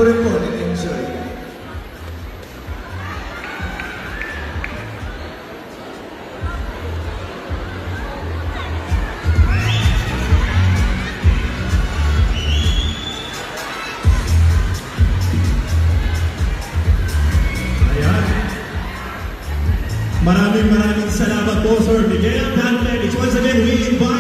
rin po, nag-enjoy. Ayan. Maraming salamat po, Sir Miguel Pantelix. Once again, we invite